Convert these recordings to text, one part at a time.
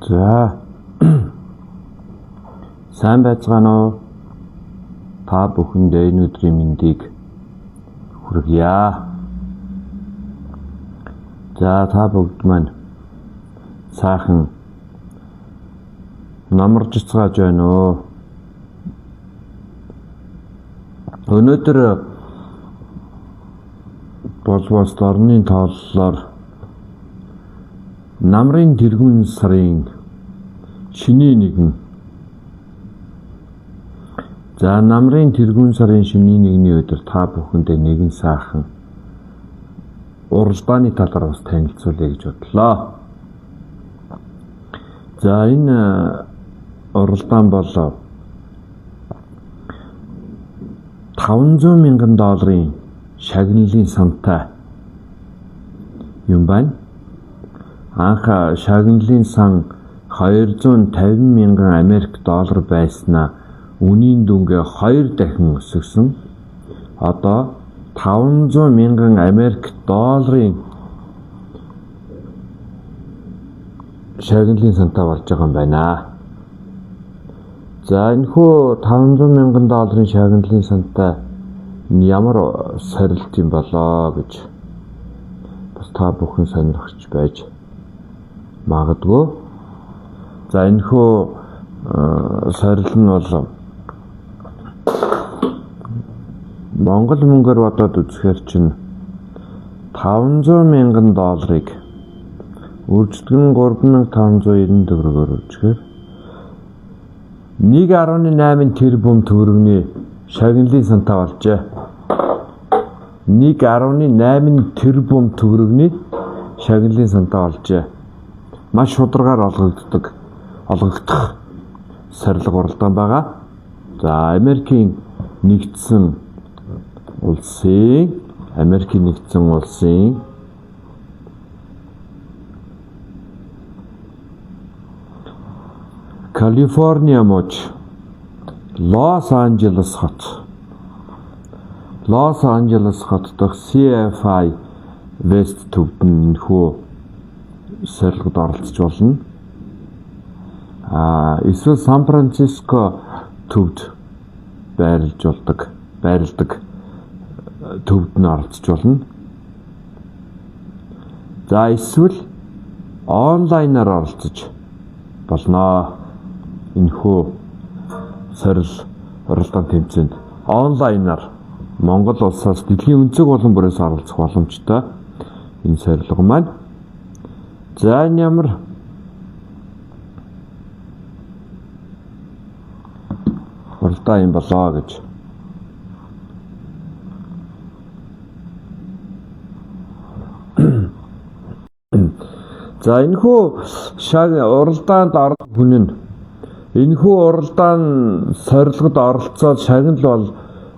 За. Сайн байцгаана уу? Та бүхэндээ энэ өдрийн мэндийг хүргье. За та бүгд маань сайхан намарч цааж байна уу? Өнөөдөр боловс орны тооллоор намрын тэргүүн сарын шиний нэгэн. За намрын тэргүүн сарын шиний нэгний өдөр та бүхэндээ нэгэн сайхан уралдааны талаар бас танилцуулъя гэж бодлоо. За энэ уралдаан бол $500,000 шагналын сантай юм байна. Анх шагналын сан $250,000 байснаа үнийн дүнгээ 2 дахин өсгсөн. Одоо $500,000 шагналын сантай болж байгаа юм байна. За энэхүү $500,000 шагналын сантай ямар сорилт юм болоо гэж бас та бүхэн сонирхож байж магадгүй. За энэхүү сорил нь бол Монгол мөнгөөр бодоод үзэхээр чинь $500,000 үржигдэн 3,590 төгрөгөөр үзэхээр 1.8 тэрбум төгрөгийн шагналын сантай болжээ. 1.8 тэрбум төгрөгийн шагналын сантай болжээ. Маш шударгаар олгогдох сорилго уралдаан байгаа. За Америкийн нэгдсэн улсын Калифорниа мужи Лос Анжелес хот дох CFI West төвд нөхөө сорилгод оролцож болно. Эсвэл Сан Франциско төвд байрладаг төвд нь оролцож болно. За эсвэл онлайнаар оролцож болно. Энэхүү сорил уралдаан тэмцээнд онлайнаар Монгол улсаас дэлхийн өнцөг болон бүрээс оролцох боломжтой энэ сорилго маань. За ямар уралдаан юм болоо гэж. За энэхүү уралдаанд орох хүн нь энэхүү уралдаан сорилгод оролцоод шагнал бол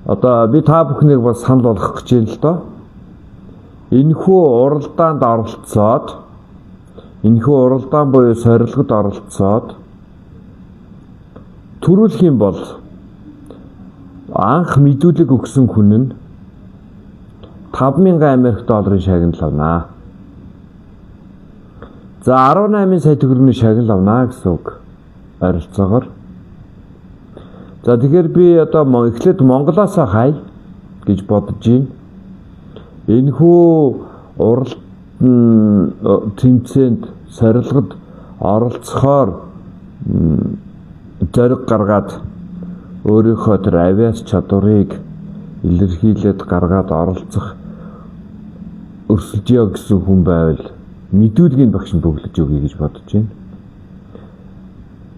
одоо би та бүхнийг бас санал болгох гэж байна л доо. Энэхүү уралдаанд оролцоод энэхүү уралдаан буюу сорилгод оролцоод төрүүлэх юм бол анх мэдүүлэг өгсөн хүн нь $5,000 шагнал авнаа. За 18 сая төгрөгийн шагнал авнаа гэсэн үг ойролцоогоор. За тэгэхээр би одоо эхлээд Монголоос хай гэж бодож байна. Энэхүү уралдаан тэмцээнд сорилгод оролцохоор зориг гаргаад өөрийнхөө тэр авиас чадварыг илэрхийлээд гаргаад оролцох өрсөлдөё гэсэн хүн байвал мэдүүлгийн багш нь бөглөж өгье гэж бодож байна.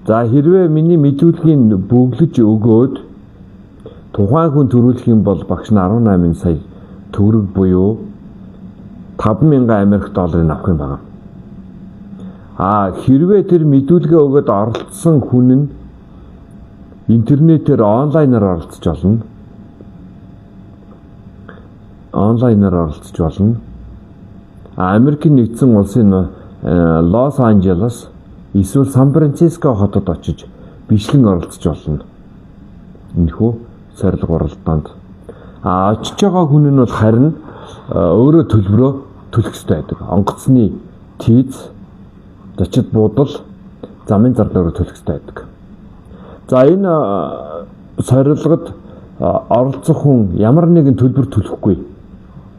За хэрвээ миний мэдүүлгийг бөглөж өгөөд тухайн хүн төрүүлэх юм бол багш нь 18 сая төгрөг буюу $5,000 авах юм байна. Хэрвээ тэр мэдүүлгээ өгөөд оролцсон хүн нь интернетээр онлайнаар оролцож болно. Америкийн нэгдсэн улсын Лос Анжелес эсвэл Сан Франциско хотод очиж бичлэн оролцож болно. Энэхүү сорилго уралдаанд. очиж байгаа хүн нь бол харин өөрөө төлбөрөө төлөх ёстой байдаг. Онгоцны тийз, зочид буудал, замын зардалаар төлөх ёстой байдаг. За энэ сорилгод оролцох хүн ямар нэгэн төлбөр төлөхгүй.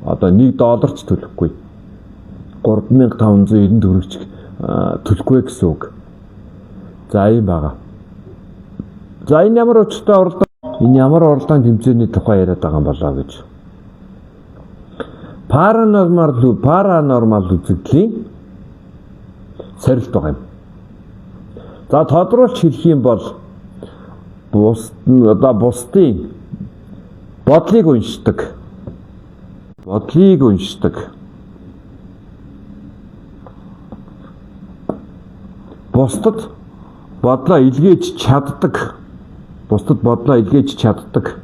Одоо $1 ч төлөхгүй. 3590 төгрөгч төлөхгүй гэсэн үг. За ийм байгаа. За энэ ямар учиртай оролдоо? Энэ ямар оролдоон тэмцээний тухай яриад байгаа юм болоо гэж. Паранормал үзэгдлийн сорилт байгаа юм. За тодруулж хэлэх юм бол бусдын бодлыг уншдаг. Бусдад бодлоо илгээж чаддаг. Бусдад бодлоо илгээж чаддаг.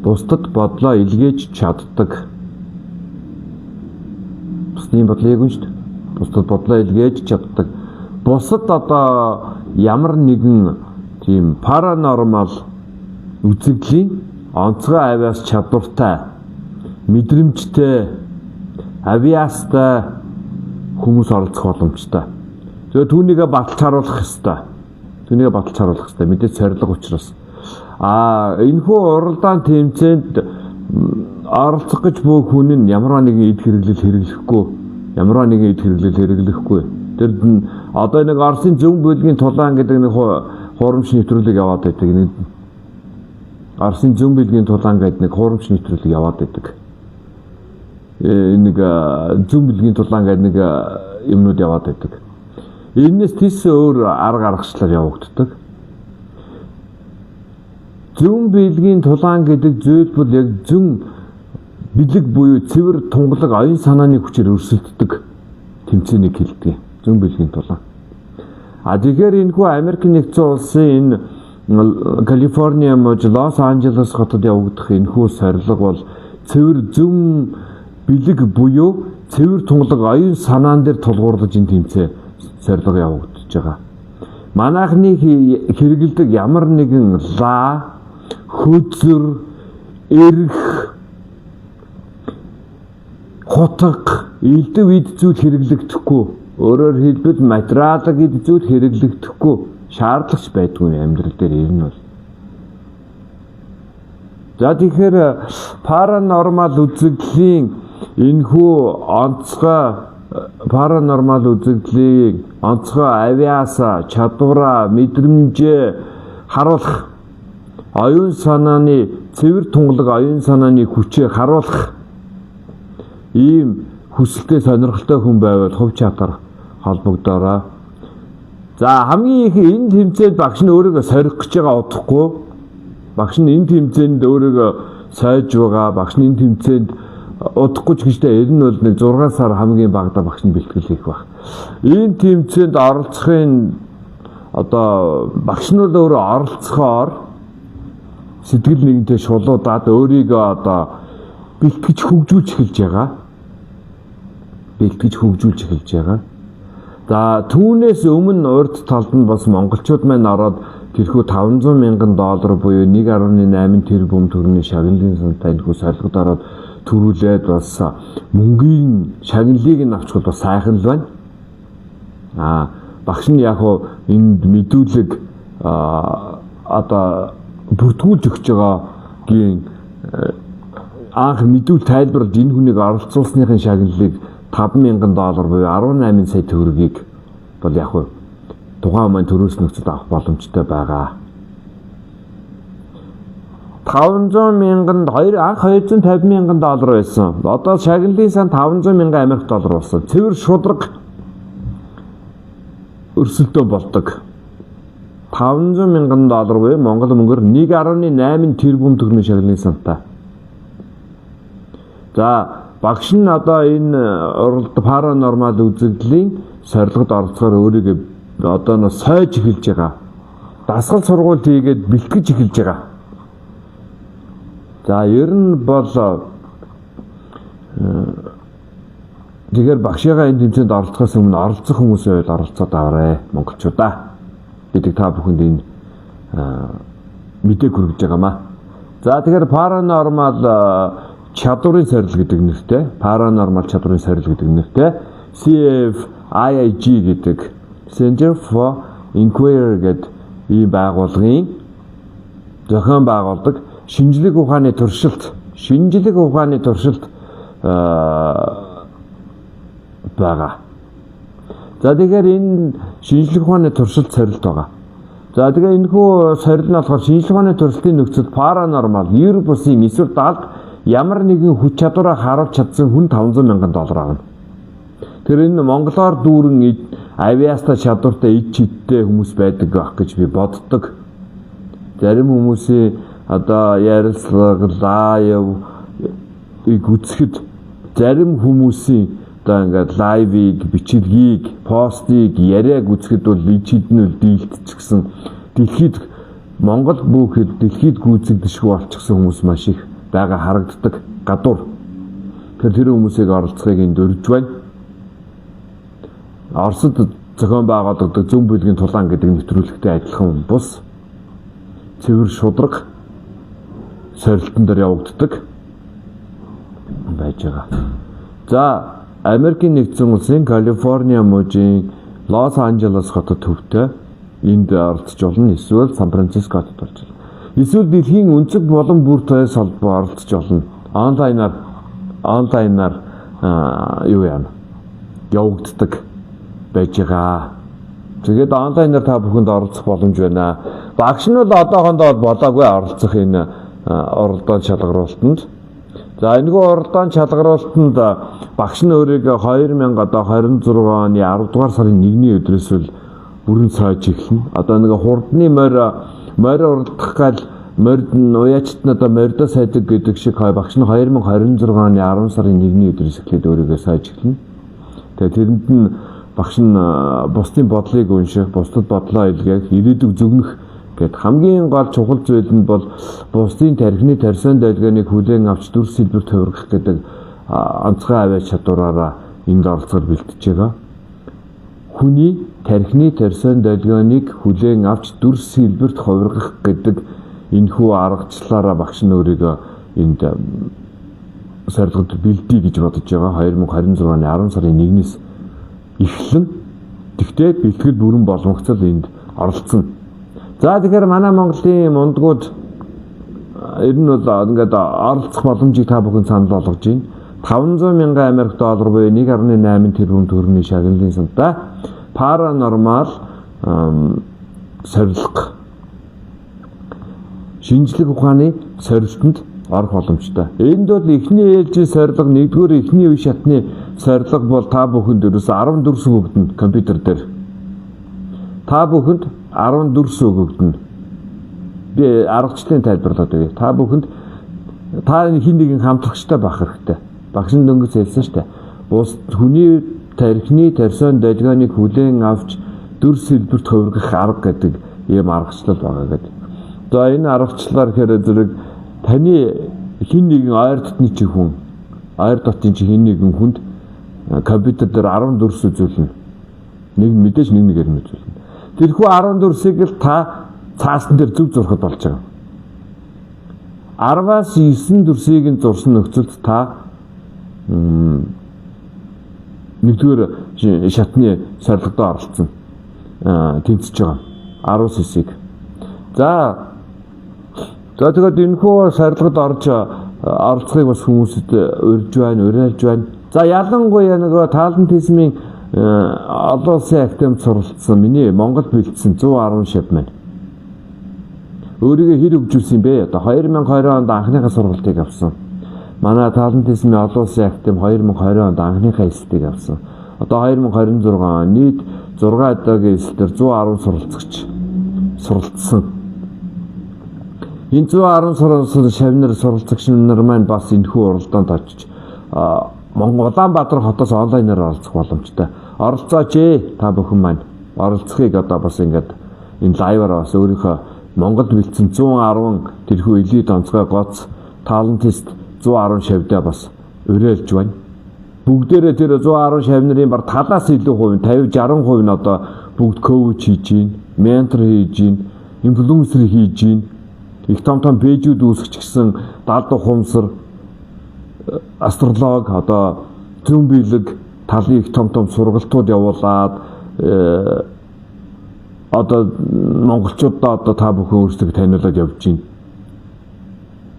Бусдад бодлоо илгээж чаддаг. Бусдын бодлыг уншдаг. Бусдад бодлоо илгээж чаддаг. Бусад одоо ямар нэгэн тийм паранормал үзэгдлийн онцгой авиас чадвартай, мэдрэмжтэй, авиастай хүмүүс оролцох боломжтой. Тэгээ түүнийгээ баталж харуулах ёстой. Мэдээж сорилго учраас. Энэхүү уралдаан тэмцээнд оролцох гэж буй хүн нь ямар нэгэн эд хэрэглэл хэрэглэхгүй. Тэр одоо нэг Оросын зүүн бүлгийн тулаан гэдэг нэг хуурамч нэвтрүүлэг яваад байдаг. Оросын зүүн бүлгийн тулаан гэдэг нэг хуурамч нэвтрүүлэг яваад байдаг. Нэг зүүн бүлгийн тулаан гэдэг нэг юмнууд яваад байдаг. Энэс тийс өөр арга аргачлаар явагддаг. Зүүн бүлгийн тулаан гэдэг зүйл бол яг зүүн бэлэг буюу цэвэр тунгалаг оюун санааны хүчээр өрсөлддөг тэмцээнийг хэлдэг. Зүүн бүлгийн тулаан. Тэгэхээр энэхүү Америк нэгдсэн улсын энэ Калифорни мужи Лос Анжелес хотод явагдах энэхүү сорилго бол цэвэр зүүн бэлэг буюу цэвэр тунгалаг оюун санаан дээр тулгуурлаж энэ тэмцээ сорилго явагдаж байгаа. Манайхны хэрэгэлдэг ямар нэгэн хөзөр, эрх, хутга, элдв эд зүйл хэрэглэгдэхгүй. Өөрөөр хэлбэл материалог эд зүйл хэрэглэгдэхгүй. Шаардлагач байдгүй амьдрал дээр ер нь бол. За тэгэхээр паранормал үзэгдлийн энэхүү онцгой авиаса, чадвараа, мэдрэмжээ харуулах, оюун санааны цэвэр тунгалаг оюун санааны хүчээ харуулах ийм хүсэлтэй сонирхолтой хүн байвал хувь чатар холбогдоорой. За хамгийн их энэ тэмцээнд багш нь өөрийгөө сорих гэж байгаа удахгүй. Багш нь энэ тэмцээнд өөрийгөө сойж байгаа. Багш нь энэ тэмцээнд удахгүй ч гэжтэй ер нь бол нэг 6 сар хамгийн багадаа багш нь бэлтгэл хийх баг. Энэ тэмцээнд оролцохын одоо багш нь өөрөө оролцохоор сэтгэл нэгэнтэй шулуудаад өөрийгөө одоо бэлтгэж хөгжүүлж эхэлж байгаа. За түүнээс өмнө урд талд нь бас монголчууд маань ороод тэрхүү $500,000 буюу 1.8 тэрбум төгрөгийн шагналын сантай энэхүү сорилгод ороод төрүүлээд бас мөнгөний шагналыг нь авчихвал бас сайхан л байна. Багш нь яг энд мэдүүлэг одоо бүртгүүлж өгч байгаагийн анх мэдүүл тайлбарлаж энэ хүнийг оролцуулсныхын шагналыг $5,000 буюу 18 сая төгрөгийг бол яг тухайн маань төрөөс нөхцөд авах боломжтой байгаа. Анх $250,000 байсан. Одоо шагналын сан $500,000 болсон. Цэвэр шудраг өрсөлдөөн болдог. $500,000 буюу Монгол мөнгөөр 1.8 тэрбум төгрөгийн шагналын сантай. За багш нь одоо энэ паранормал үзэгдлийн сорилгод оролцохоор өөрийгөө одоо сойж эхэлж байгаа. Дасгал сургуульд хийгээд бэлтгэж эхэлж байгаа. За ер нь бол тэгэхээр багшигаа энэ тэмцээнд оролцохоос өмнө оролцох хүмүүсээ оролцоод аваарай монголчуудаа. гэдэг та бүхэнд энэ мэдээг хүргэж байгаамаа. За тэгэхээр paranormal чадварын сорил гэдэг нэртэй, paranormal чадварын сорил гэдэг нэртэй CFIIG гэдэг Center for Inquiry гэдэг ийм байгууллагын зохион байгуулдаг шинжлэх ухааны туршилт байгаа. За тэгэхээр энэ шинжлэх ухааны туршилт сорилт байгаа. За тэгээ энэхүү сорил нь болохоор шинжлэх ухааны туршилтын нөхцөл paranormal, ер бусын эсвэл далд ямар нэгэн хүч чадвараа харуулж чадсан хүн $500,000 авна. Тэр энэ монголоор дүүрэн авиаста чадвартай ид чидтэй хүмүүс байдаг байх гэж би боддог. Зарим хүмүүсийн одоо ярилцлага, лайв үзэхэд зарим хүмүүсийн одоо ингээд лайвыг, бичлэгийг, постыг, яриаг үзэхэд бол ид чиднэл дийлтчихсэн дэлхийд Монгол бүхэд дэлхийд гүйцэгдэшгүй болчихсон хүмүүс маш их байгаа харагддаг гадуур. Тэр хүмүүсийг оролцохыг энд өргөж байна. Оросд зохион байгуулагддаг Зүүн бүлгийн тулаан гэдэг нэвтрүүлэгтэй адилхан бус цэвэр шудраг сорилтон дээр явагддаг байж байгаа. За Америкийн нэгдсэн улсын Калифорниа мужийн Лос Анжелес хотод төвтэй энд оролцож болно. Эсвэл Сан Франциско хотод болж байна. Эсвэл дэлхийн өнцөг болон бүр тоёс холбоо оролцож болно. Онлайнаар явагддаг байж байгаа. Тэгээд онлайнаар та бүхэнд оролцох боломж байна. Багш нь бол одоохондоо болоогүй оролцох энэ уралдаан шалгаруулалтанд. За энэгүй уралдаан шалгаруулалтанд багш нь өөрийгөө 2026 оны 10 дугаар сарын 1-ний өдрөөс бүрэн сойж эхэлнэ. Одоо нэг хурдны морь уралдах гал морьд нь уяачт нь одоо морьдоо сайдаг гэдэг шиг багш нь 2026 оны 10 сарын 1-ний өдрөөс эхлээд өөрийгөө сойж эхэлнэ. Тэгээд тэрэнд нь багш нь бусдын бодлыг унших, бусдад бодлоо илгээх, ирээдүг зөвнөх гэд хамгийн гол чухал зүйл нь бол бусдын тархины тарьсан дэлгөөнийг хүлээн авч дүр сэлбэрт хувиргах гэдэг онцгой авиа чадвараараа энд оролцоход бэлтэж байгаа. Хүний тархины тарьсан дэлгөөнийг хүлээн авч дүр сэлбэрт хувиргах гэдэг энэхүү аргачлалаараа багш нь өөрийгөө энд сорилгод бэлдээ гэж бодож байгаа. 2026 оны 10 сарын 1-ээс эхлэн тэгтээ бэлтгэл бүрэн боломжтой энд оролцсон. За тэгэхээр манай Монголын мундгууд ер нь бол ингээд оролцох боломжийг та бүхэн санал болгож байна. $500,000 Америк доллар буюу 1.8 тэрбум төгрөгийн шагналын сумтай paranormal сорилго шинжлэх ухааны сорилтонд орох боломжтой. Энд бол эхний ээлжийн сорилго, нэгдүгээр эхний үе шатны сорилго бол та бүхэнд ерөөсө 14 сүг өгдөн компьютер дээр. Та бүхэнд 14 сүг өгдөн. Би аргачлалын тайлбарлаад өгье. Та бүхэнд хин нэгэн хамтрагчтай байх хэрэгтэй. Багш нь дөнгөж хэлсэн шүү дээ. Бус хүний тархины тарьсан дэлгөөнийг хүлээн авч дүр сэлбэрт хувиргах арга гэдэг ийм аргачлал байгаа гэдэг. За энэ аргачлалаар хэрэг зэрэг таны хин нэгэн ойр дотны чи хүн, ойр дотын чи хин нэгэн хүнд компьютер дээр 14 үзүүлнэ. Нэг мэдээж нэгээр нь үзүүлнэ. Тэрхүү 14-ийг л та цаасан дээр зөв зурхад болж байгаа. 10-аас 9 дүрсийг нь зурсан нөхцөлд та нэгдүгээр шатны сорилгодоо оролцсон. Тэнцэж байгаа. 19-ийг. За тэгээд энэхүү сорилгод оролцохыг бас хүмүүсд урьж байна, уриалж байна. За ялангуяа нөгөө талантизмын олон улсын академид суралцсан миний Монгол бэлдсэн 110 шав маань. Өөрийгөө хэр хөгжүүлсэн бэ? Одоо 2020 онд анхныхаа сургалтыг авсан. Манай талантизмын олон улсын академи 2020 онд анхныхаа эсэлтийг авсан. Одоо 2026 нийт 6 удаагийн эсэлтээр 110 суралцагч суралцсан. Энэ 110 шавнар суралцагч нар маань бас энэхүү уралдаанд очиж Улаанбаатар хотоос онлайнаар оролцох боломжтой. Оролцооч та бүхэн маань. Оролцохыг одоо бас ингээд энэ лайваар бас өөрийнхөө Монголд бэлдсэн 110 тэрхүү элит онцгой гоц талантист 110 шавьдаа бас уриалж байна. Бүгдээрээ тэр 110 шавь нарын баг талаас илүү хувь 50-60% нь одоо бүгд коуч хийж байна. ментор хийж гин, инфлюенсер хийж гин, их том пэйжүүд үүсгэж гисэн даалдах ухамсар, астролог одоо зүүн биелэг талын их том сургалтууд явуулаад одоо монголчуудаа одоо та бүхэн өөрсдөө таниулаад явж байна.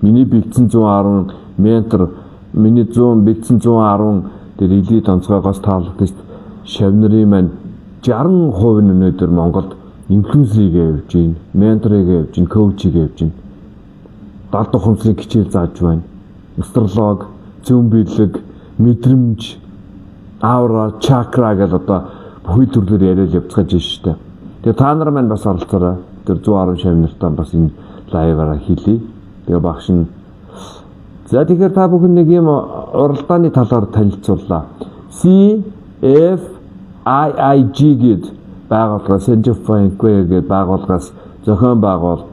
Миний бэлдсэн 110 ментор, миний бэлдсэн 110 тэр элит онцгойгоос таалагдсан шавнарын маань 60% нь өнөөдөр Монголд инфлюенсерийг явж байна, менторыг явж байна, коучийг явж байна. Даалдах ухамсарыг хичээл зааж байна. Астролог, зүүн биелэг, мэдрэмж, аура, чакра гэж одоо бүхий төрлөөр яриад явцгааж байна шүү дээ. Тэгээ та нар маань бас оролцоорой. Тэр 110 шавнартаа бас энэ лайваараа хийлье. Тэгээ багш нь за тэгэхээр та бүхэн нэг юм уралдааны талаар танилцууллаа. CFIIG гээд байгууллага Center for Inquiry гээд байгууллагаас зохион байгуулж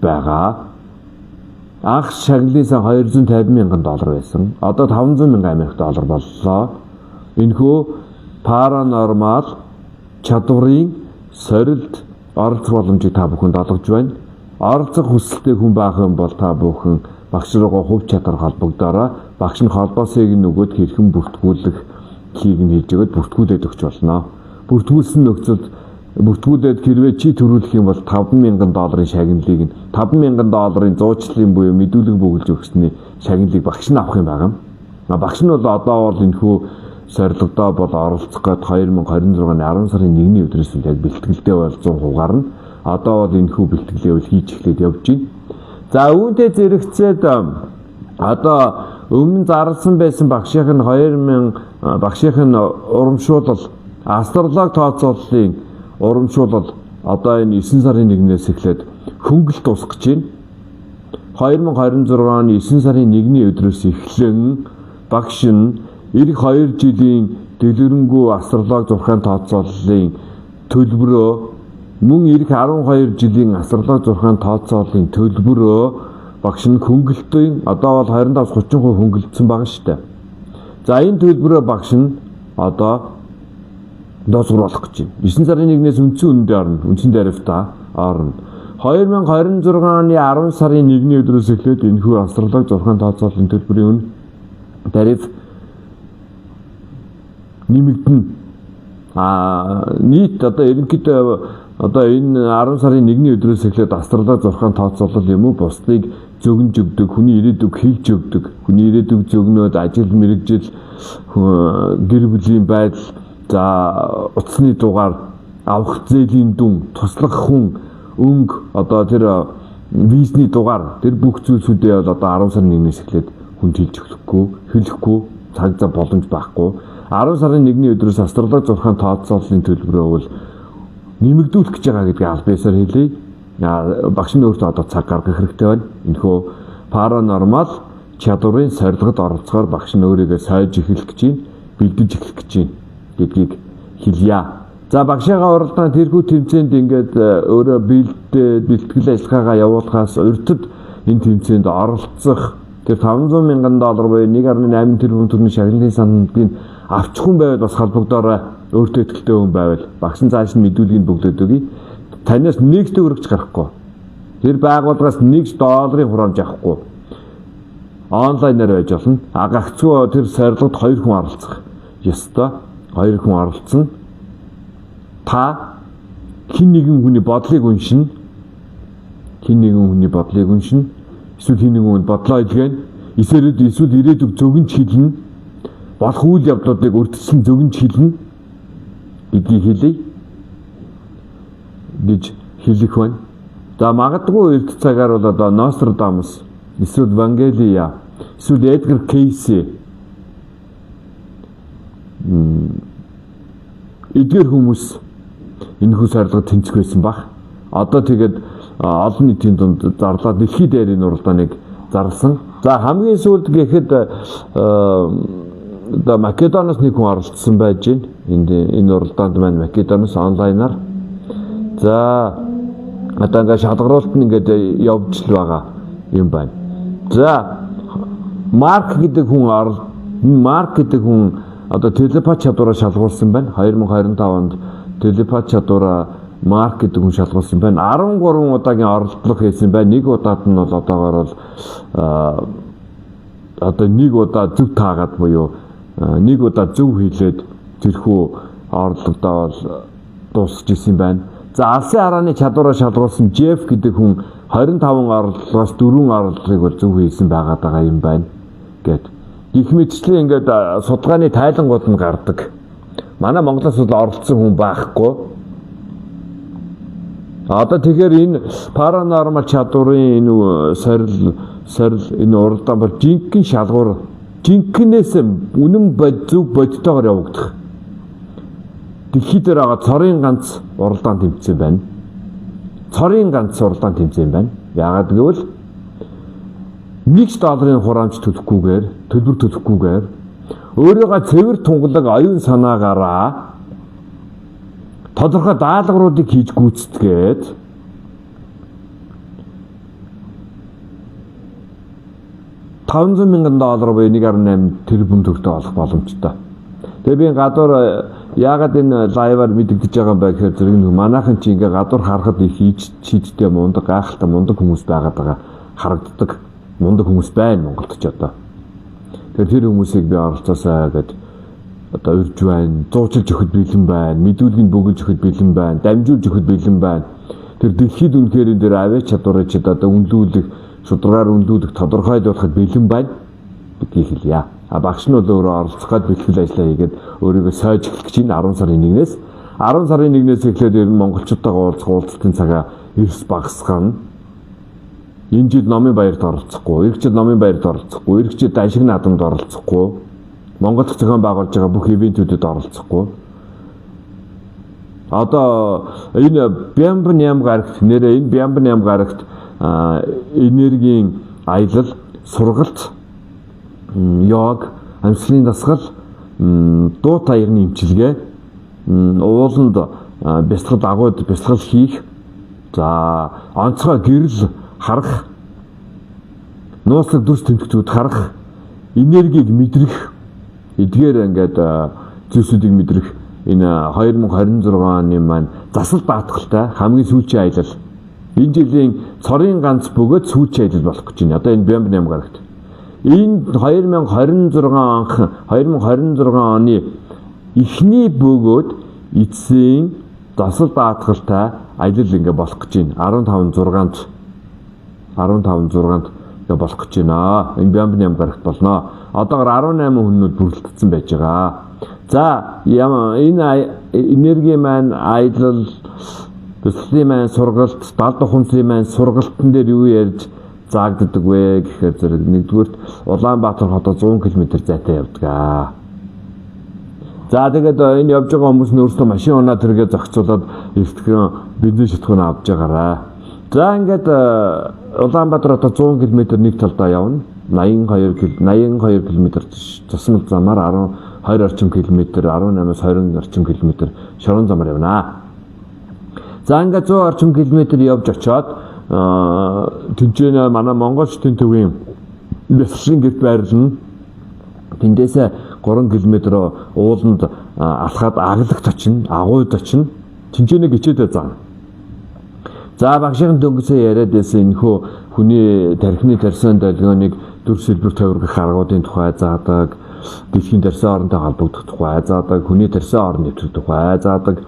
байгаа. Анх шагналын сан $250,000 байсан. Одоо $500,000 боллоо. Энэхүү паранормал чадварын сорилт оролцох боломжийг та бүхэнд олгож байна. Оролцох хүсэлтэй хүн байх юм бол та бүхэн багш руугаа хувь чадвар холбогдоорой. Багш нь холбоосыг нөгөөд хэрхэн бүртгүүлэх хийг нь хийж өгöd бүртгүүлээд өгч болно. Бүртгүүлсэн нөхцөлд бүртгүүлээд хэрвээ чи төрүүлэх юм бол $5,000 шагналыг нь $5,000 зуучлалын буюу мэдүүлэг бөглөж өгсөний шагналыг багш нь авах юм байна. Багш нь бол одоо бол энэхүү сорилгодоо бол оролцох гээд 2026-ны 10 сарын 1-ний өдрөөс яг бэлтгэлдээ бол 100% гарна. Одоо бол энэхүү бэлтгэлээ бол хийж эхлээд явж байна. За үүнтэй зэрэгцээд одоо өмнө зарласан байсан багшийн урамшуулал астролог тооцооллын урамшуулал одоо энэ 9 сарын 1-ээс эхлээд хөнгөлт дуусгаж байна. 2026 оны 9 сарын 1-ний өдрөөс эхлэн багш нь эх 2 жилийн дэлгэрэнгүй астролог зурхаан тооцооллын төлбөрөө мөн эх 12 жилийн астролог зурхаан тооцооллын төлбөрөө багш нь хөнгөлтийн одоо бол 25-30% хөнгөлдсөн байгаа шүү дээ. За энэ төлбөрөө багш нь одоо доосруулах гэж байна. 9 сарын 1-ээс үндсэн үнэндээ орно. Үндсэн тарифтаа орно. 2026 оны 10 сарын 1-ний өдрөөс эхлээд энэхүү астролог зурхаан тооцооллын төлбөрийн үнэ тариф нэмэгдэнэ. Нийт одоо ерөнхийдөө одоо энэ 10 сарын 1-ний өдрөөс эхлээд астролог зурхаан тооцоолол юм уу бусдыг зөгнж өгдөг, хүний ирээдүг хийж өгдөг, хүний ирээдүг зөгнөөд ажил мэргэжил, гэр бүлийн байдал, за утасны дугаар, авах зээлийн дүн, туслах хүн, өнгө, одоо тэр визний дугаар, тэр бүх зүйлсүүдээ одоо 10 сарын 1-ээс эхлээд хүнд хийж хэлэхгүй, цаг зав боломж байхгүй. 10 сарын 1-ний өдрөөс астролог зурхаан тооцооллын төлбөрөө бол нэмэгдүүлэх гэж байгаа гэдгийг аль биесээр хэлье. Багш нь өөртөө одоо цаг гаргах хэрэгтэй байна. Энэхүү паранормал чадварын сорилгод оролцохоор багш нь өөрийгөө сойж эхлэх гэж байна, бэлдэж эхлэх гэж байна гэдгийг хэлье. За багшийнхаа уралдаан тэрхүү тэмцээнд ингээд өөрөө бэлтгэл ажиллагаагаа явуулахаас урьдчилан энэ тэмцээнд оролцох тэр $500,000 буюу 1.8 тэрбум төгрөгийн шагналын сандыг авчих хүн байвал бас холбогдоорой. Өөртөө ихтэй хүн байвал багш нь цааш нь мэдүүлгийг бөглөөд өгье. Танаас нэг төгрөгч гарахгүй. Тэр байгууллагаас $1 хураамж авахгүй. Онлайнаар байж болно. Гагцгүй тэр сорилгод 2 хүн оролцох. Ёстой 2 хүн оролцсон. Та хин нэгэн хүний бодлыг уншина. Эсвэл хин нэгэн хүн бодлоо илгээнэ. Эсвэл ирээдүг зөгнж хэлнэ. Болох үйл явдлуудыг урьдчилан зөгнж хэлнэ гэдгийг хэлье гэж хэлэх байна. За магадгүй эрт цагаар бол одоо Нострадамус, эсвэл Вангелия, эсвэл Эдгар Кейси эдгээр хүмүүс энэхүү сорилгод тэнцэх байсан баг. Одоо тэгээд олон нийтийн дунд зарлаад дэлхийд дээр энэ уралдааныг зарласан. За хамгийн сүүлд гэхэд одоо Македоноос нэг хүн оролцсон байж байна. Энэ уралдаанд маань Македоноос онлайнаар. За одоо ингээд шалгаруулалт нь ингээд явж л байгаа юм байна. За Марк гэдэг хүн одоо телепат чадвараа шалгуулсан байна. 2025 онд телепат чадвараа Марк гэдэг хүн шалгуулсан байна. 13 удаагийн оролдлого хийсэн байна. Нэг удаад нь бол одоогоор бол одоо нэг удаа зөв таагаад буюу нэг удаа зөв хийлээд тэрхүү орлогодоо бол дуусгаж исэн байна. За алсын харааны чадвараа шалгуулсан Жеф гэдэг хүн 25 орлогоос 4 орлогыг бол зөв хийсэн байгаа юм байна гэд. Их мэтчлэн ингээд судалгааны тайлангууд нь гардаг. Манай Монголоос бол оролцсон хүн байхгүй. Одоо тэгэхээр энэ паранормал чадварын энэ сорил энэ уралдаан бол жинхэнэ шалгуур жинхэнээс үнэн зөв бодтойгоор явагдах. Дэлхийд дээр байгаа цорын ганц уралдаан тэмцээн байна. Цорын ганц уралдаан тэмцээн байна. Яагаад гэвэл $1 хураамж төлбөр төлөхгүйгээр өөрийгөө цэвэр тунгалаг оюун санаагаараа тодорхой даалгавруудыг хийж гүйцэтгээд $500,000 буюу $1.8 тэрбум төгрөгтэй олох боломжтой. Тэгээ би гадуур яагаад энэ лайваар мэдэгдэж байгаа юм бэ гэхээр зэрэг нэг манайхан чи ингээ гадуур харахад их шийдтэй мундаг гайхалтай мундаг хүмүүс байгаад байгаа харагддаг. Мундаг хүмүүс байна Монголд ч одоо. Тэгэхээр тэр хүмүүсийг би оролцоосаа гэдэг одоо урьж байна, зуучилж өгөхөд бэлэн байна, мэдүүлгийг бөгөж өгөхөд бэлэн байна, дамжуулж өгөхөд бэлэн байна. Тэр дэлхийд үнэхээр энэ дээр авиа чадварыг ч одоо үнэлүүлэх, шударгаар үнэлүүлэх, тодорхойлуулахад бэлэн байна гэдгийг хэлье. Багш нь бол өөрөө оролцоход бэлтгэл ажиллаа хийгээд өөрийгөө сойж эхлэх чинь 10 сарын 1-ээс 10 сарын 1-ээс эхлээд ер нь монголчуудтайгаа уулзалтын цагаа эрс багасгана. Энэ жил номын баярт оролцохгүй, эх жил номын баярт оролцохгүй, эх жил даншиг наадамд оролцохгүй, Монгол зохион байгуулж байгаа бүх ивэнтүүдэд оролцохгүй. Одоо энэ Бямбням гарагт нэрээ энэ Бямбням гарагт энергийн аялал, сургалт, йог, амьсгалын дасгал, дуу таягны эмчилгээ, ууланд бясалгал агууд бясалгал хийх, за онцгой гэрэл харах, нууцлаг дүрс тэмдэгтүүд харах, энергийг мэдрэх, эдгээр ингээд зүйлсүүдийг мэдрэх энэ 2026 оны маань засал даатгалтай хамгийн сүүлийн аялал. Энэ жилийн цорын ганц бөгөөд сүүлийн аялал болох гэж байна. Одоо энэ Бямбням гарагт. Энэ 2026 оны эхний бөгөөд эцсийн засал даатгалтай аялал ингээ болох гэж байна. 15-6-нд ингээ болох гэж байна. Энэ Бямбням гарагт болно. Одоогоор 18 хүнүүд бүрэлдсэн байж байгаа. За энэ энерги маань аялал, бясалгалын маань сургалт, далд ухамсарын маань сургалтын дээр юу ярьж заагддаг вэ гэхээр зэрэг нэгдүгürt Улаанбаатар хотод 100 км зайтай явдаг. За тэгээд энэ явж байгаа хүмүүс нь өөрсдөө машин унаад тэргээ зохицуулаад эртхэн бензин шатхуун авч байгаарай. За ингээд Улаанбаатар хотод 100 км нэг талдаа явна. 82 км тусмал замаар 20 орчим километр, 18-аас 20 орчим километр шорон замаар явна. За ингээд 100 орчим километр явж очоод тэнцэнэ манай Монголчуудын төвийн бясалгалын гэрт байрлана. Тэндээсээ 3 км ууланд алхаад аглагт очино, агууд очино. Тэнцэнэ гिचээдээ заана. За багшийн дөнгөсөө яриад байсан энэхүү хүний тархины тарьсан долгионыг дүр сэлбэр тойргох аргуудын тухай заадаг, дэлхийн тарьсан орнтой холбогдох тухай заадаг, хүний тарьсан орн нэвтрэх тухай заадаг.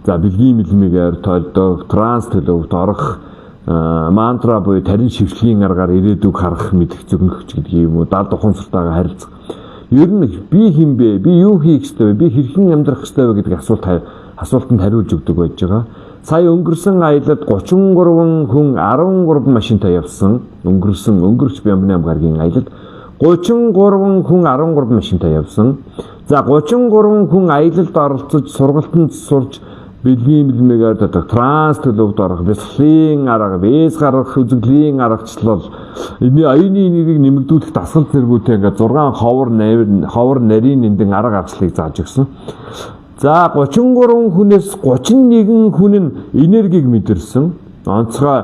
За бэлгийн мэлмигээр тойлдог, транс төлөвт орох, мантра буюу тарин шившлийн аргаар ирээдүг харах мэдэх зөвнөх гэдэг юм уу, далд ухамсартайгаа харилцах. Ер нь би хэн бэ? Би юу хийх ёстой вэ? Би хэрхэн амьдрах ёстой вэ гэдэг асуултанд хариулж өгдөг байж байгаа. Сая өнгөрсөн аялалд 33 хүн 13 машинтай явсан. Өнгөрч Бямбням гарагийн аялалд 33 хүн 13 машинтай явсан. За 33 хүн аялалд оролцож сургалтанд сурч бэлгийн мэлмэгээр транс төлөвт орох, бясалгалын арга, вэс гаргах, үзэгдлийн аргачлал, оюуны энергийг нэмэгдүүлэх дасгал зэргүүтэй ингээд 6 ховор нарийн эндэн арга аргачлалыг зааж өгсөн. За 33 хүнээс 31 хүн нь энергийг мэдэрсэн. Онцгой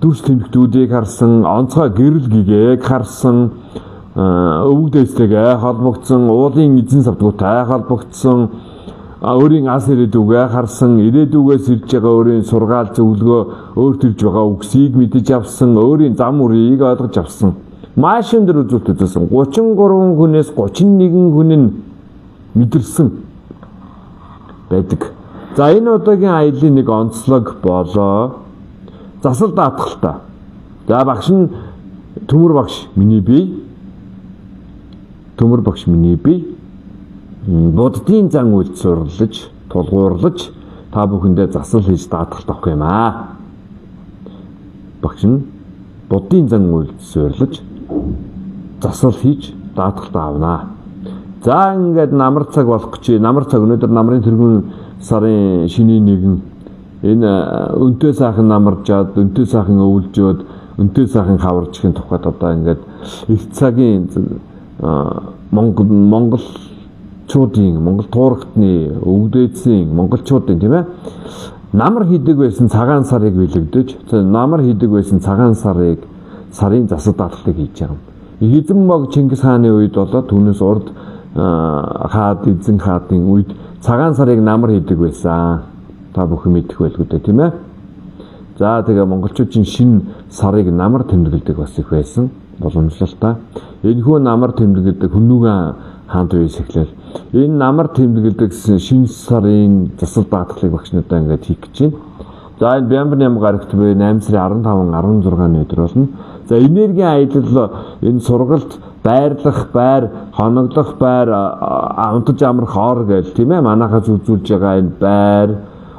дүрс тэмдэгтүүдийг харсан, онцгой гэрэл гэгээг харсан, өвөг дээстэйгээ холбогдсон, уулын эзэн савдгуутай холбогдсон, өөрийн ас ирээдүгээ харсан, ирээдүгээс ирж байгаа өөрийн сургаал зөвлөгөө, өөрт ирж байгаа үгсийг мэдэж авсан, өөрийн зам үрийг ойлгож авсан. Маш өндөр үзүүлэлт үзүүлсэн. 33 хүнээс 31 хүн нь мэдэрсэн байдаг. За энэ удаагийн аялын нэг онцлог болоо засал даатгалтай. За багш нь төмөр багш миний бие. Төмөр багш миний бие. Буддийн зан үйлд сурлаж, тулгуурлаж та бүхэндээ засал хийж даатгалт авах юм аа. Багш нь буддийн зан үйлд сурлаж, засал хийж даатгалт авнаа. За ингээд намар цаг болох гэж. Намар цаг өнөөдөр намрын тэргүүн сарын шинийн нэгэн энэ өнтөө сайхан намаржаад, өнтөө сайхан өвлжөөд, өнтөө сайхан хаваржхийн тухайд одоо ингээд их цагийн монголчуудын, монгол туурхтны өвдөөцийн монголчуудын тийм ээ намар хийдэг байсан цагаан сарыг бэлэгдэж, намар хийдэг байсан цагаан сарын засал даатгалыг хийж байгаа юм. Эзэн бог Чингис хааны үед болоо түүнээс урд эзэн хаадын үед цагаан сарыг намар хийдэг байсан. Та бүхэн мэдэх байлгүй дээ тийм ээ. За тэгээ монголчуудын шинэ сарыг намар тэмдэглэдэг бас их байсан. Боломжлолтой. Энэхүү намар тэмдэглэдэг Хүннүгэн хаант үеэс эхлэв. Энэ намар тэмдэглэдэг шинэ сарын засал даатгалыг багш надаа ингээд хийх гэж байна. За энэ Бямбан гарагт буй 8 сарын 15, 16-ны өдөр болно. За энергийн аялал энэ сургалт байрлах байр, хоноглох байр, амтж амрах ор гэл тийм ээ манайхаас үзүүлж байгаа энэ байр,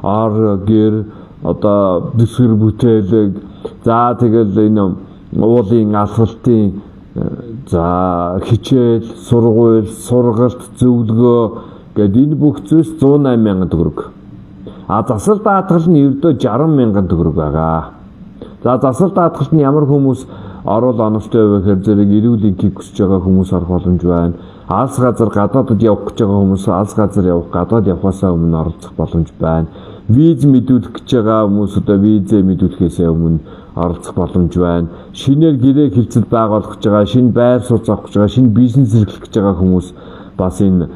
ор гэр одоо дэсгэр бүтээлэг за тэгэл энэ уулын алхалтын за хичээл, сургууль, сургалт, зөвлөгөө гэдэг энэ бүх зүйлс 108,000 төгрөг. Засал даатгал нь ердөө 60,000 төгрөг байгаа. За засал даатгалд нь ямар хүмүүс орол оновчтой вэ гэхээр зэрэг эрүүл энхийг хүсэж байгаа хүмүүс орох боломж байна. Алс газар гадаадд явах гэж байгаа хүмүүс алс газар явах, гадаад явахаасаа өмнө оролцох боломж байна. Виз мэдүүлэх гэж байгаа хүмүүс одоо визээ мэдүүлэхээс өмнө оролцох боломж байна. Шинээр гэрээ хилцэл байгуулах гэж байгаа, шинэ байр сууц авах гэж байгаа, шинэ бизнес эрхлэх гэж байгаа хүмүүс бас энэ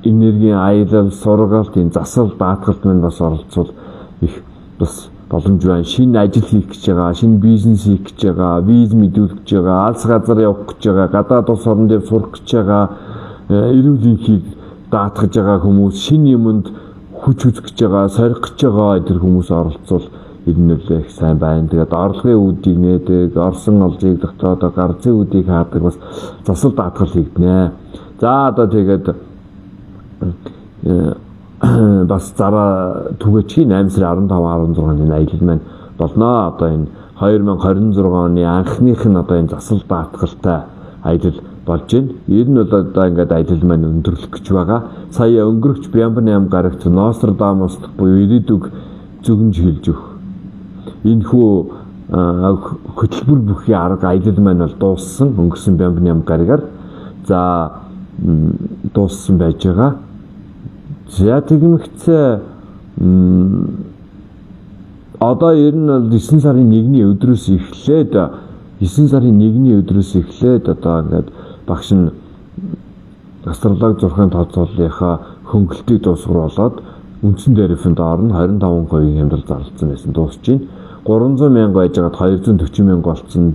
энергийн аялал, сургалт, энэ засал даатгалд мань бас оролцвол их бас боломж байна. Шинэ ажил хийх гэж байгаа, шинэ бизнес хийх гэж байгаа, виз мэдүүлэх гэж байгаа, алс газар явах гэж байгаа, гадаад улс орон дээр сурах гэж байгаа, эрүүл энхийг даатгаж байгаа хүмүүс, шинэ юмд хүч үзэх гэж байгаа, сорих гэж байгаа тэр хүмүүс оролцвол ирнэлээ их сайн байна. Тэгээд орлогын үүдийг нээдэг, орсон олжийг дотоод гарцын үүдийг хаадаг бас засал даатгал хийгднэ. За одоо тэгээд бас зараа түгээчийн 8 сарын 15, 16-ны аялал маань болно. Одоо энэ 2026 оны анхных нь одоо энэ засал даатгалтай аялал болж байна. Ер нь бол одоо ингээд аялал маань өндөрлөх гэж байгаа. Сая өнгөрөгч Бямбан гарагт Нострадамус буюу ирээдүг зөвгөнж хэлж өг. Энэхүү хөтөлбөр бүхий арга аялал маань бол дууссан. Өнгөрсөн Бямбан гарагаар за дууссан байж байгаа. За тэгмэгцээ одоо ер нь 9 сарын 1-ний өдрөөс эхлээд 9 сарын 1-ний өдрөөс эхлээд одоо ингээд багш нь астрологи зурхайн тооцооллынхаа хөнгөлтийг дуусгаруулад үндсэн тарифанд орно 25% хямрал зарласан байсан дуусж байна. 300,000 байжгаад 240,000 болцсон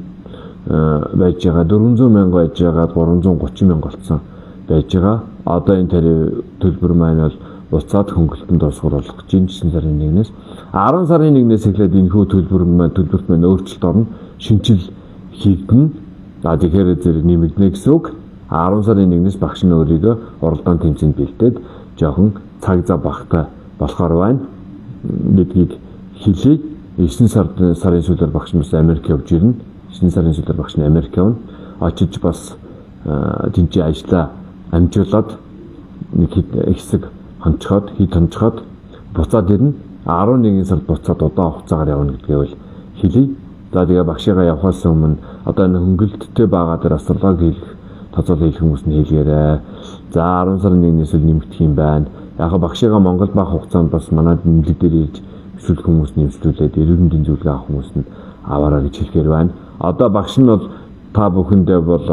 байж байгаа. 400,000 байжгаад 330,000 болцсон байж байгаа. Одоо энэ төлбөр маань бол буцаад хөнгөлтөнд дуусгаруулах гэж 9 сарын 1-ээс 10 сарын 1-ээс эхлээд энэхүү төлбөрт маань өөрчлөлт орно. Шинжил хийгдэнэ. За тэгэхээр зэрэг нэмэгдэнэ гэсэн үг. 10 сарын 1-ээс багш нь өөрийгөө уралдаан тэмцээнд бэлдээд жоохон цаг зав багтаа болохоор байна. Гэдгийг хэлье. 9 сарын сүүлээр багш нь Америк явж ирнэ. 9 сарын сүүлээр багш нь Америк явна. Очиж бас тэнцээ ажиллаа амжуулаад нэг хэсэг хонцоход буцаад ирнэ. 11 сард буцаад удаан хугацаагаар явна гэдгээ бол хэлье. За тэгээ багшигаа явахаас өмнө одоо энэ хөнгөлөлттэй байгаа дээр астрологи хийх, тооцоол хийх хүмүүс нь хэлгээрэй. За 10 сарын 1-ээс нэмэгдэх юм байна. Яг багшигаа Монгол бага хугацаанд бас манайд нэмлэг дээр ирж эсвэл хүмүүс нэмслүүлээд эрүүл мэндийн зөвлөгөө авах хүмүүс нь аваарай гэж хэлэхээр байна. Одоо багш нь бол та бүхэндээ бол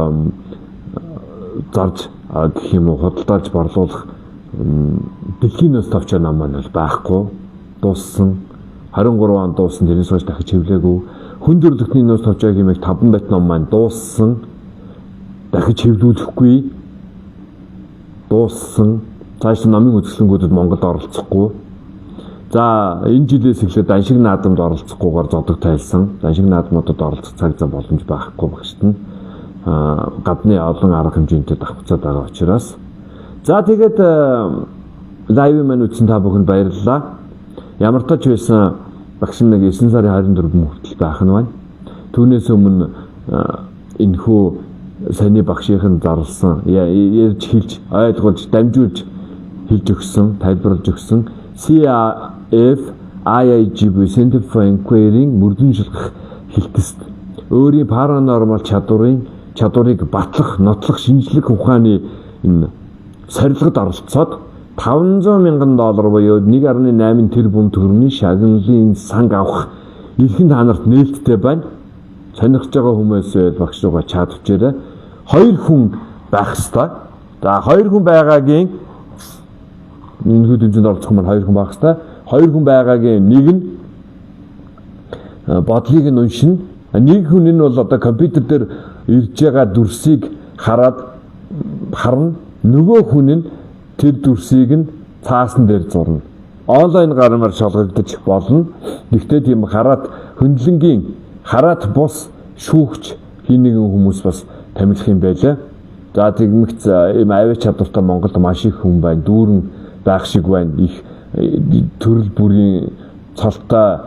зарж гэх юм уу худалдааж борлуулах дэлхийн нас товчоо нам маань бол байхгүй дууссан 23 онд дууссан тэрнээс хойш дахиж хэвлээгүй хүн төрөлхтний нас товчоо хэмээх 5 бат ном маань дууссан дахиж хэвлүүлэхгүй дууссан цааш намын үзэсгэлэнгүүдэд Монголд оролцохгүй за энэ жилээс эхлээд аншиг наадамд оролцохгүйгээр зодог тайлсан аншиг наадмуудад оролцох цаг зав боломж байхгүй багшд нь гадны олон арга хэмжээтэй давхцаад байгаа учраас за тэгээд лайв маань үзсэн та бүхэнд баярлалаа. Ямар ч байсан багш нэг 9 сарын 24-нд хүртэл байх нь байна. Түүнээс өмнө энэхүү саяны багшийн зарласан ярьж хэлж ойлгуулж дамжуулж хэлж өгсөн тайлбарлаж өгсөн CAF IIG Center for Inquiry-ийн мөрдөн шилжих хэлтэст өөрийн паранормал чадварыг батлах, нотлох шинжлэх ухааны энэ сорилгод оролцоод $500,000 буюу 1.8 тэрбум төгрөгийн шагналын санг авах эрхэм та нарт нээлттэй байна. Сонирхож байгаа хүмүүс багш руугаа чат өчээрэй. 2 хүн байх ёстой. За 2 хүн байгаагийн энэ хөдөлгөөнд оролцох маань 2 хүн байх ёстой. 2 хүн байгаагийн нэг нь бодлыг нь уншина. Нэг хүн нь бол одоо компьютер дээр ирж байгаа дүрсийг харна. Нөгөө хүн нь тэр дүрсийг нь цаасан дээр зурна. Онлайн гарамаар шалгагдаж болно. Гэхдээ тийм хөндлөнгийн хараад бус шүүгч хин нэгэн хүмүүс бас тамилах юм байлаа. За тэгмэгц ийм авиа чадвартай Монголд маш их хүн байна. Дүүрэн байх шиг байна. Их төрөл бүрийн цолтой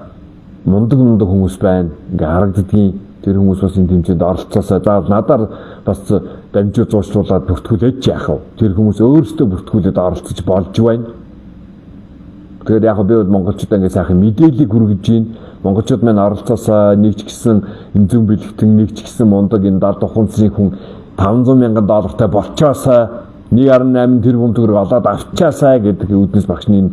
мундаг хүмүүс байна. Ингээ харагддгийн тэр хүмүүс бас энэ тэмцээнд оролцоосаа за надаар бас дамжуу зуушлуулад бүртгүүлээд яах вэ? Тэр хүмүүс өөрсдөө бүртгүүлээд оролцож болж байна. Тэгэхээр яг би монголчуудаа ингээ сайхан мэдээлэл хүргэж байна. Монголчууд маань оролцоосаа нэг ч гэсэн энэ зүүн бэлэгтэн нэг ч гэсэн мундаг энэ далд ухамсарын хүн $500,000 болчоосаа 1.8 тэрбум төгрөг олоод авчаасаа гэдэг үүднээс багшны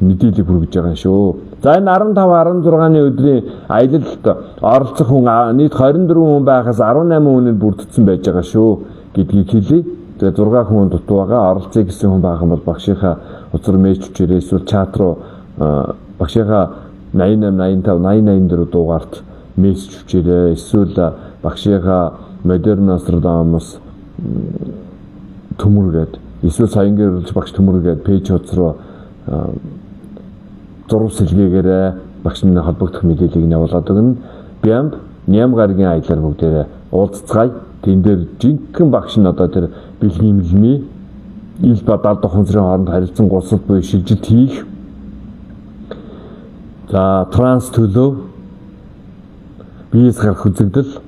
мэдээлэл хүргэж байгаа юм шүү. За энэ 15-16-ны өдрийн аялалд оролцох хүн нийт 24 хүн байхаас 18 хүнд бүрдсэн байж байгаа шүү гэдгийг хэлье. Тэгээ 6 хүн дутуу байгаа оролцъё гэсэн хүн байх юм бол багшийнхаа утсаар мэйжчээрээ эсвэл чат руу багшийнхаа 8885 8084 дугаард мессеж өчээрэй. Эсвэл багшийнхаа Модерн Нострадамус төмөргээд эсвэл саянгийн багш төмөргээд пэйж хоцроо зураг сэлгээгээрээ багш минь холбогдох мэдээллийг нь явуулаад өгнө. Бямб Нямгаргийн аялал бүгдээрээ уулзцгаая. Тэн дээр жинхэнэ багш нь одоо тэр бэлгийн мэлми ил ба далд ухамсарын хооронд харилцан гусал буюу шилжилт хийх. За транс төлөв биес гарах үзэгдэл.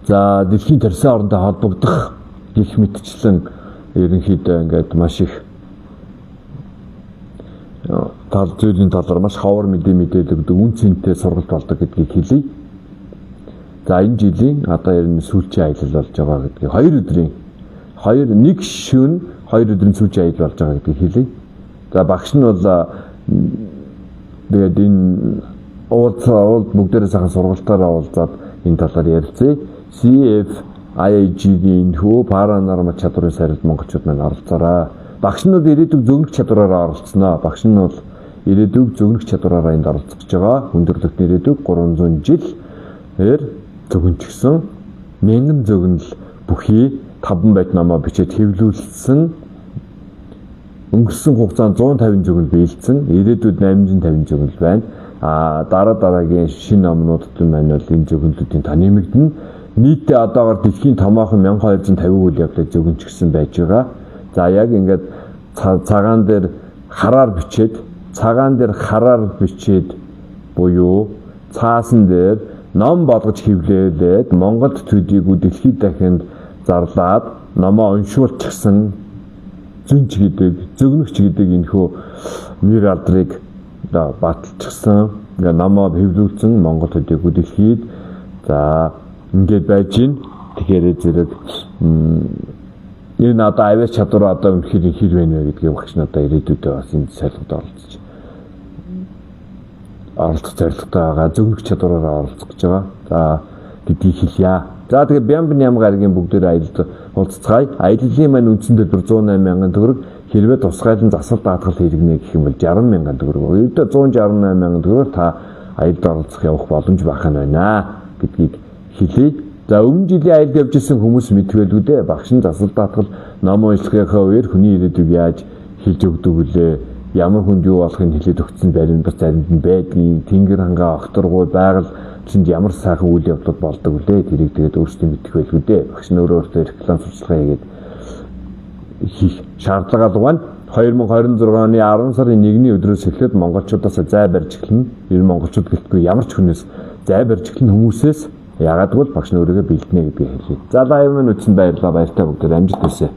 За дэлхийн тарсын орондоо холбогдох гэх мэтчлэн ерөнхийдөө ингээд маш их тал зүйлийн талаар маш ховор мэдээлэл өгдөг үн цэнтэй сургалт болдог гэдгийг хэлье. За энэ жилийн одоо ер нь сүүлчийн аялал болж байгаа гэдгийг 2 өдрийн нэг шөнө 2 өдрийн сүүлчийн аялал болж байгаа гэдгийг хэлье. За багш нь бол тэгээд энэ уулзалт бүгдээрээ сайхан сургалтаараа уулзаад энэ талаар ярилцъя. CAF IIG-ийн хөө паранормал чадварын сарилд монголчууд маань оролцоорой. Багш нь ирээдүйг зөвнөх чадвараараа оролцсноо. Багш нь бол ирээдүйг зөвнөх чадвараараа энд оролцож байгаа. Хүндрэлтний ирээдүйг 300 жилээр зөвгөнчгсөн 1000 зөвгөнөл бүхий 5 байт намаа бичээд хэвлүүлсэн. Өнгөрсөн хугацаанд 150 зөвгөнөл биелсэн. Ирээдүйд 850 зөвгөнөл байна. Дараагийн шинэ номнуудад маань бол энэ зөвгөнлүүдийн та нэмэгдэнэ. Нийтдээ одоогоор дэлхийн томоохон 1250 үйл явдлыг зөвгөнчгсөн байж байгаа. За яг ингээд цагаан дээр хараар бичээд буюу цаасан дээр ном болгож хэвлээд Монголд төдийгүй дэлхийд дахинд зарлаад номоо уншуулчихсан зөвгөнөгч гэдэг энэхүү нэр алдрыг баталчихсан. Ингээ номоо хэвлүүлсэн Монгол төдийгүй дэлхийд за ингээд байж гин. Тэгэхээр зэрэг энэ одоо авиа чадвар одоо үнэхээр хэр байна вэ гэдгийг багш надаа ирээдүйдээ бас энэ сайлгад оролцох зорилготой байгаа. Зөвнөх чадвараараа оролцох гэж байгаа. За гэдгийг хэлье. За тэгээ Бямбны ям гарагийн бүгдээр аялал уулзцгаая. Аяллаа маань үндсэн төлбөр 108 мянган төгрөг, хэрвээ тусгайлан засал даатгал хэрэгнэ гэх юм бол 60 мянган төгрөг. Өөрөөр 168 мянган төгрөгөөр та аялалд оролцох явах боломж бахан байна гэдгийг хэлье. За өмнө жилийн аялалд явж исэн хүмүүс мэдвэлгүй дээ. Багш нь засал даатгал ном уншихынхаа үеэр хүний ирээдүйг яаж хэлж өгдөг вүлээ? Ямар хүнд юу болохыг хэлээд өгсөн зарим бас заримд нь байдгийг, тэнгэр хангаа огторгуй байгаль чинь ямар сайхан үйл явдлууд болдог вүлээ? Тэрийг тэгээд өөрсдөө мэдэх байлгүй дээ. Багш нь өөртөө реклам сурчлагаа хийгээд хийх шаардлага байна. 2026 оны 10 сарын 1-ний өдрөөс эхлээд монголчуудаас зай барьж эхэлнэ. Энэ монголчууд гэлтгүй ямар ч хүнээс зай барьж эхэлнэ хүмүүсээс яагаад гэвэл багш нь өөрийгөө бэлдэнэ гэдгийг хэлье. За лайв минь үтсэн баярлалаа. Баяртай бүгдээ амжилт хүсье.